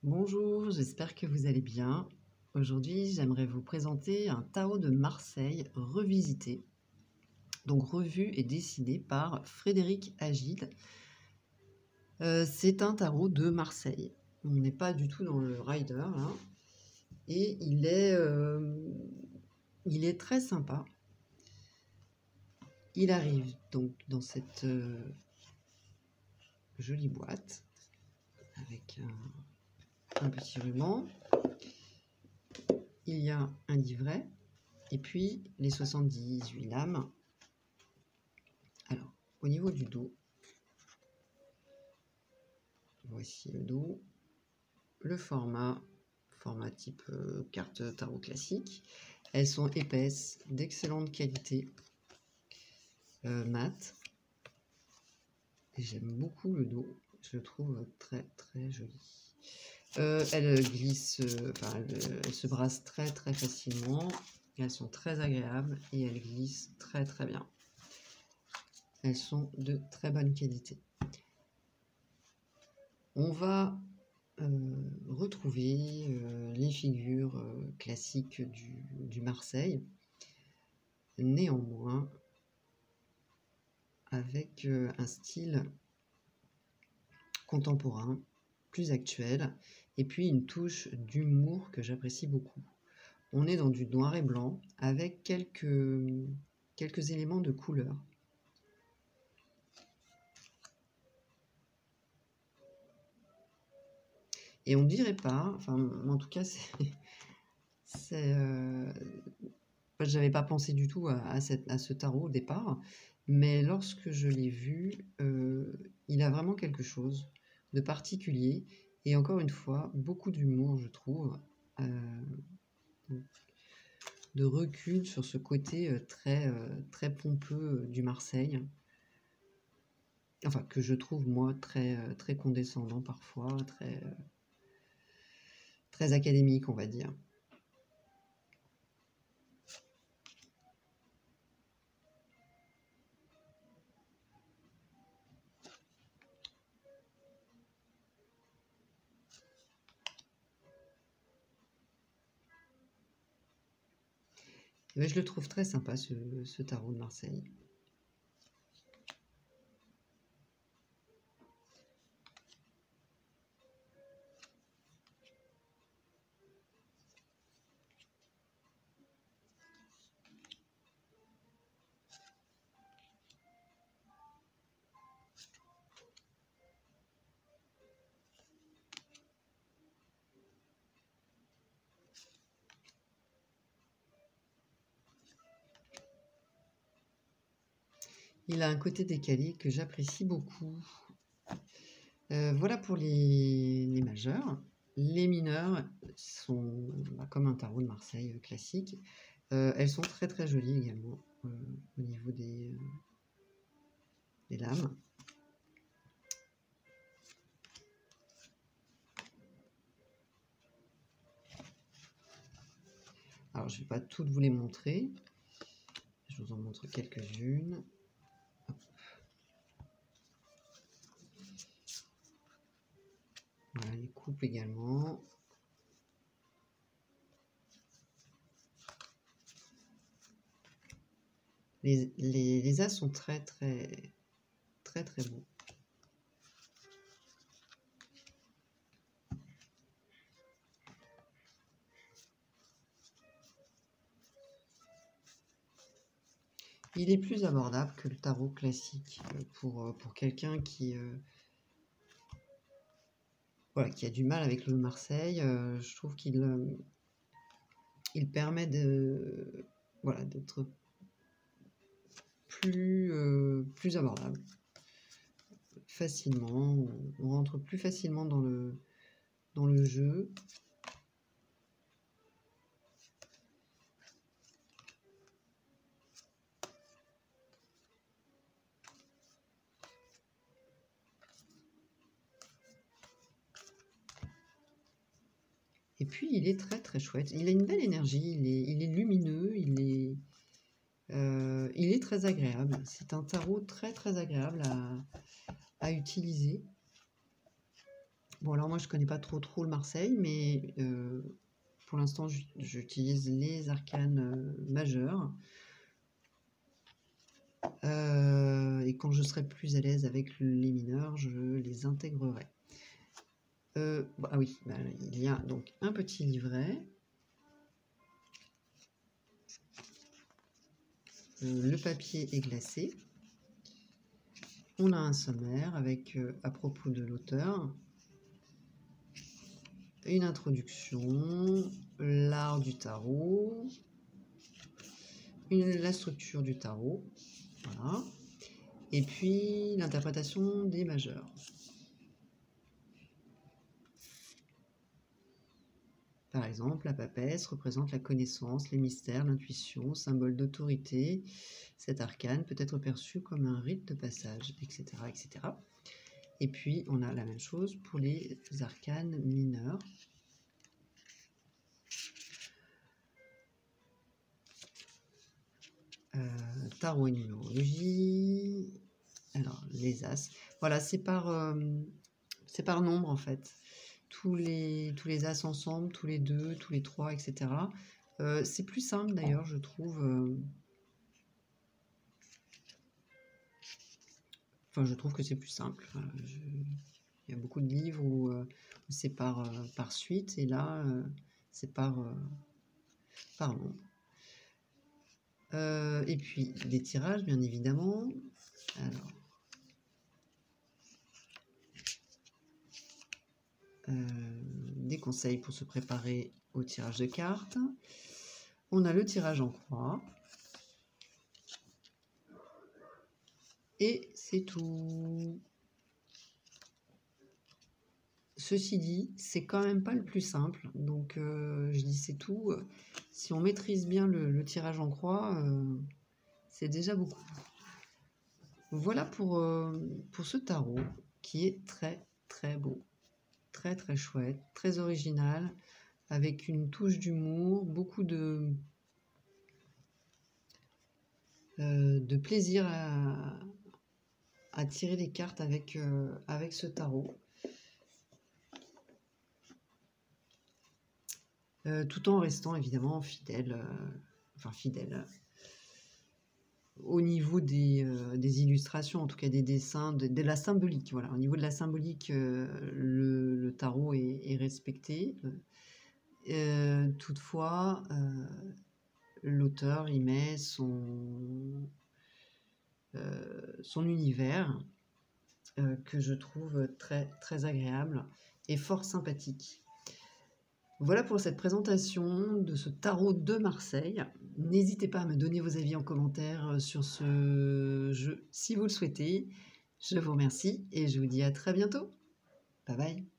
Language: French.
Bonjour, j'espère que vous allez bien. Aujourd'hui, j'aimerais vous présenter un tarot de Marseille revisité, donc revu et dessiné par Frédéric Agide. C'est un tarot de Marseille. On n'est pas du tout dans le rider, là. Et il est très sympa. Il arrive donc dans cette jolie boîte avec un petit ruban. Il y a un livret et puis les 78 lames. Alors, au niveau du dos, voici le dos, le format type carte tarot classique. Elles sont épaisses, d'excellente qualité, mat. J'aime beaucoup le dos, je le trouve très très joli. Elles glissent, elles se brassent très très facilement. Elles sont très agréables et elles glissent très très bien. Elles sont de très bonne qualité. On va retrouver les figures classiques du Marseille, néanmoins avec un style contemporain, plus actuel, et puis une touche d'humour que j'apprécie beaucoup. On est dans du noir et blanc avec quelques éléments de couleur. Et on dirait pas, enfin en tout cas j'avais pas pensé du tout à ce tarot au départ, mais lorsque je l'ai vu, il a vraiment quelque chose de particulier et encore une fois, beaucoup d'humour, je trouve, de recul sur ce côté très pompeux du Marseille. Enfin, que je trouve, moi, très condescendant parfois, très académique, on va dire. Mais je le trouve très sympa, ce tarot de Marseille. Il a un côté décalé que j'apprécie beaucoup. Voilà pour les majeurs. Les mineurs sont comme un tarot de Marseille classique. Elles sont très très jolies également au niveau des lames. Alors je ne vais pas toutes vous les montrer. Je vous en montre quelques-unes. Voilà, les coupes également. Les as sont très beaux. Il est plus abordable que le tarot classique pour quelqu'un qui a du mal avec le Marseille. Je trouve qu'il permet d'être plus abordable facilement. On rentre plus facilement dans le jeu. Et puis il est très chouette. Il a une belle énergie, il est lumineux, il est très agréable. C'est un tarot très agréable à utiliser. Bon, alors moi, je connais pas trop le Marseille, mais pour l'instant, j'utilise les arcanes majeurs. Et quand je serai plus à l'aise avec les mineurs, je les intégrerai. Ah oui, bah, il y a donc un petit livret. Le papier est glacé. On a un sommaire avec, à propos de l'auteur, une introduction, l'art du tarot, la structure du tarot, voilà. Et puis l'interprétation des majeurs. Par exemple, la papesse représente la connaissance, les mystères, l'intuition, symbole d'autorité. Cet arcane peut être perçu comme un rite de passage, etc., etc. Et puis, on a la même chose pour les arcanes mineurs. Tarot et numérologie. Alors, les as. Voilà, c'est par nombre, en fait. Tous les as ensemble, tous les 2, tous les 3, etc. C'est plus simple, d'ailleurs, je trouve. Enfin, je trouve que c'est plus simple. Il y a beaucoup de livres où c'est par suite, et là, c'est par nombre. Et puis, des tirages, bien évidemment. Alors, des conseils pour se préparer au tirage de cartes. On a le tirage en croix. Et c'est tout. Ceci dit, c'est quand même pas le plus simple. Donc, je dis c'est tout. Si on maîtrise bien le tirage en croix, c'est déjà beaucoup. Voilà pour ce tarot qui est très très beau. Très très chouette, très original, avec une touche d'humour, beaucoup de plaisir à tirer les cartes avec ce tarot. Tout en restant évidemment fidèle, au niveau des illustrations, en tout cas des dessins, de la symbolique. Voilà, au niveau de la symbolique, le tarot est respecté. Toutefois, l'auteur y met son univers que je trouve très, très agréable et fort sympathique. Voilà pour cette présentation de ce tarot de Marseille. N'hésitez pas à me donner vos avis en commentaire sur ce jeu si vous le souhaitez. Je vous remercie et je vous dis à très bientôt. Bye bye.